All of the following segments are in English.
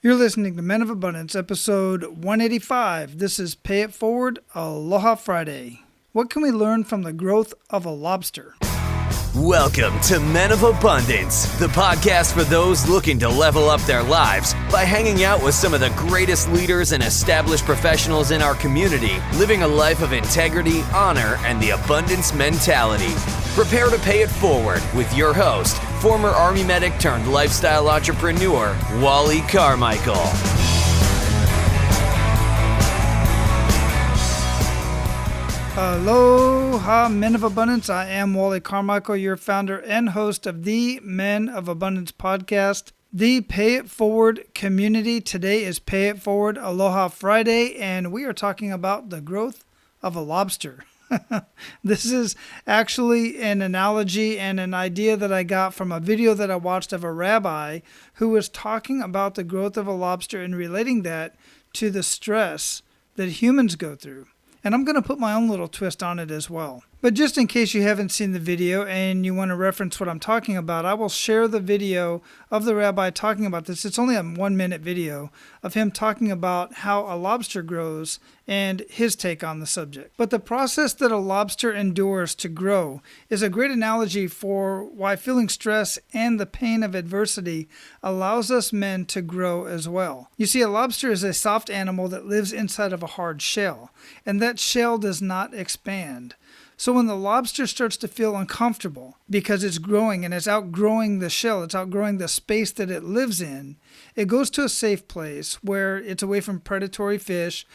You're listening to Men of Abundance, episode 185. This is Pay It Forward, Aloha Friday. What can we learn from the growth of a lobster? Welcome to Men of Abundance, the podcast for those looking to level up their lives by hanging out with some of the greatest leaders and established professionals in our community, living a life of integrity, honor, and the abundance mentality. Prepare to pay it forward with your host, former Army medic turned lifestyle entrepreneur, Wally Carmichael. Aloha, Men of Abundance. I am Wally Carmichael, your founder and host of the Men of Abundance podcast, the Pay It Forward community. Today is Pay It Forward Aloha Friday, and we are talking about the growth of a lobster. This is actually an analogy and an idea that I got from a video that I watched of a rabbi who was talking about the growth of a lobster and relating that to the stress that humans go through. And I'm going to put my own little twist on it as well. But just in case you haven't seen the video and you want to reference what I'm talking about, I will share the video of the rabbi talking about this. It's only a 1-minute video of him talking about how a lobster grows and his take on the subject. But the process that a lobster endures to grow is a great analogy for why feeling stress and the pain of adversity allows us men to grow as well. You see, a lobster is a soft animal that lives inside of a hard shell, and that shell does not expand. So when the lobster starts to feel uncomfortable because it's growing and it's outgrowing the shell, it's outgrowing the space that it lives in, it goes to a safe place where it's away from predatory fish,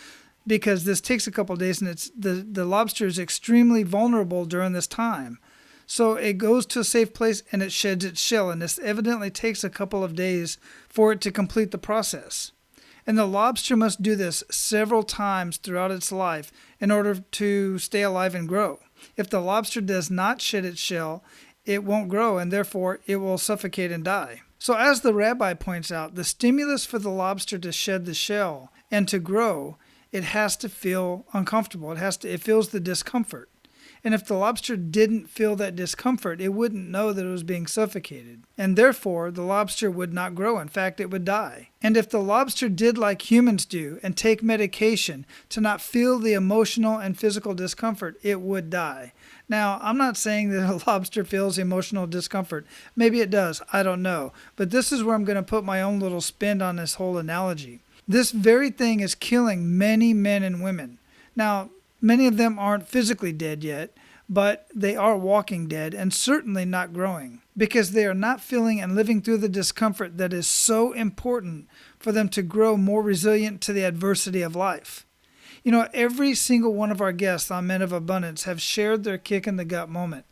because this takes a couple of days and the lobster is extremely vulnerable during this time. So it goes to a safe place and it sheds its shell, and this evidently takes a couple of days for it to complete the process. And the lobster must do this several times throughout its life in order to stay alive and grow. If the lobster does not shed its shell, it won't grow, and therefore it will suffocate and die. So as the rabbi points out, the stimulus for the lobster to shed the shell and to grow, it has to feel uncomfortable. It feels the discomfort. And if the lobster didn't feel that discomfort, it wouldn't know that it was being suffocated. And therefore, the lobster would not grow. In fact, it would die. And if the lobster did like humans do and take medication to not feel the emotional and physical discomfort, it would die. Now, I'm not saying that a lobster feels emotional discomfort. Maybe it does. I don't know. But this is where I'm going to put my own little spin on this whole analogy. This very thing is killing many men and women. Now, many of them aren't physically dead yet, but they are walking dead and certainly not growing because they are not feeling and living through the discomfort that is so important for them to grow more resilient to the adversity of life. You know, every single one of our guests on Men of Abundance have shared their kick in the gut moment.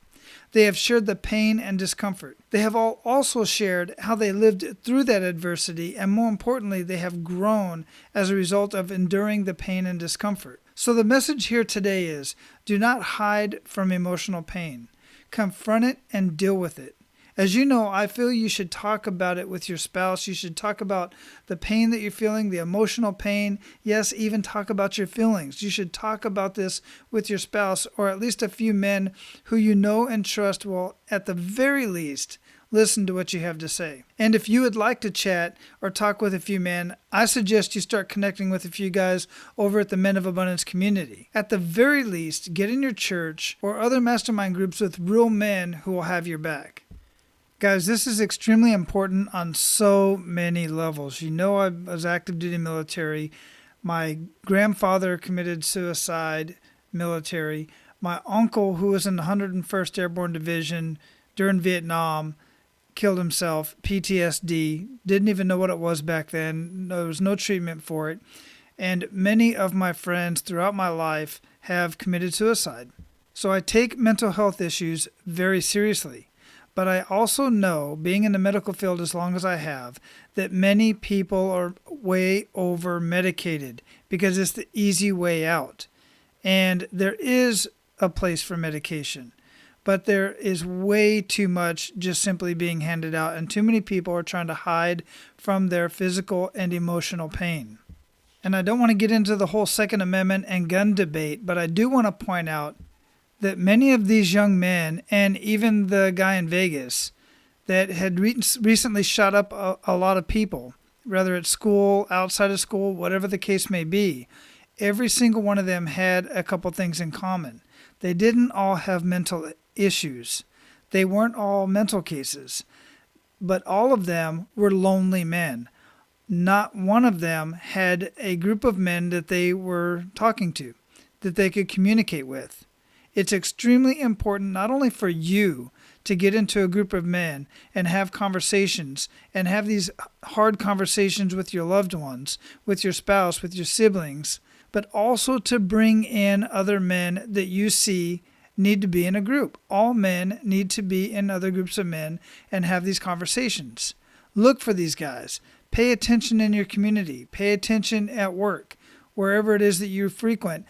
They have shared the pain and discomfort. They have all also shared how they lived through that adversity, and more importantly, they have grown as a result of enduring the pain and discomfort. So the message here today is, do not hide from emotional pain. Confront it and deal with it. As you know, I feel you should talk about it with your spouse. You should talk about the pain that you're feeling, the emotional pain. Yes, even talk about your feelings. You should talk about this with your spouse, or at least a few men who you know and trust will, at the very least, listen to what you have to say. And if you would like to chat or talk with a few men, I suggest you start connecting with a few guys over at the Men of Abundance community. At the very least, get in your church or other mastermind groups with real men who will have your back. Guys, this is extremely important on so many levels. You know, I was active duty military. My grandfather committed suicide, military. My uncle, who was in the 101st Airborne Division during Vietnam, killed himself, PTSD, didn't even know what it was back then. There was no treatment for it. And many of my friends throughout my life have committed suicide. So I take mental health issues very seriously. But I also know, being in the medical field as long as I have, that many people are way over medicated because it's the easy way out. And there is a place for medication, but there is way too much just simply being handed out, and too many people are trying to hide from their physical and emotional pain. And I don't want to get into the whole Second Amendment and gun debate, but I do want to point out that many of these young men, and even the guy in Vegas that had recently shot up a lot of people, whether it's school, outside of school, whatever the case may be. Every single one of them had a couple things in common. They didn't all have mental issues. They weren't all mental cases. But all of them were lonely men. Not one of them had a group of men that they were talking to, that they could communicate with. It's extremely important not only for you to get into a group of men and have conversations and have these hard conversations with your loved ones, with your spouse, with your siblings, but also to bring in other men that you see need to be in a group. All men need to be in other groups of men and have these conversations. Look for these guys. Pay attention in your community. Pay attention at work, wherever it is that you frequent.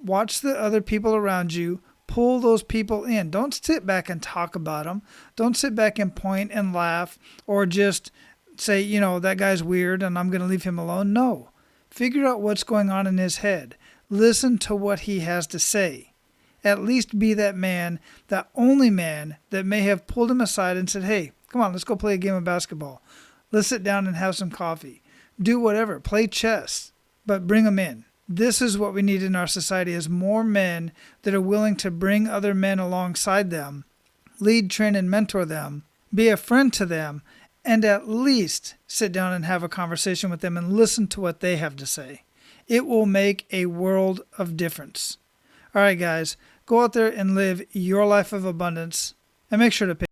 Watch the other people around you. Pull those people in. Don't sit back and talk about them. Don't sit back and point and laugh or just say, that guy's weird and I'm going to leave him alone. No. Figure out what's going on in his head. Listen to what he has to say. At least be that man, that only man that may have pulled him aside and said, hey, come on, let's go play a game of basketball. Let's sit down and have some coffee. Do whatever. Play chess. But bring them in. This is what we need in our society is more men that are willing to bring other men alongside them, lead, train, and mentor them, be a friend to them, and at least sit down and have a conversation with them and listen to what they have to say. It will make a world of difference. All right, guys, go out there and live your life of abundance and make sure to pay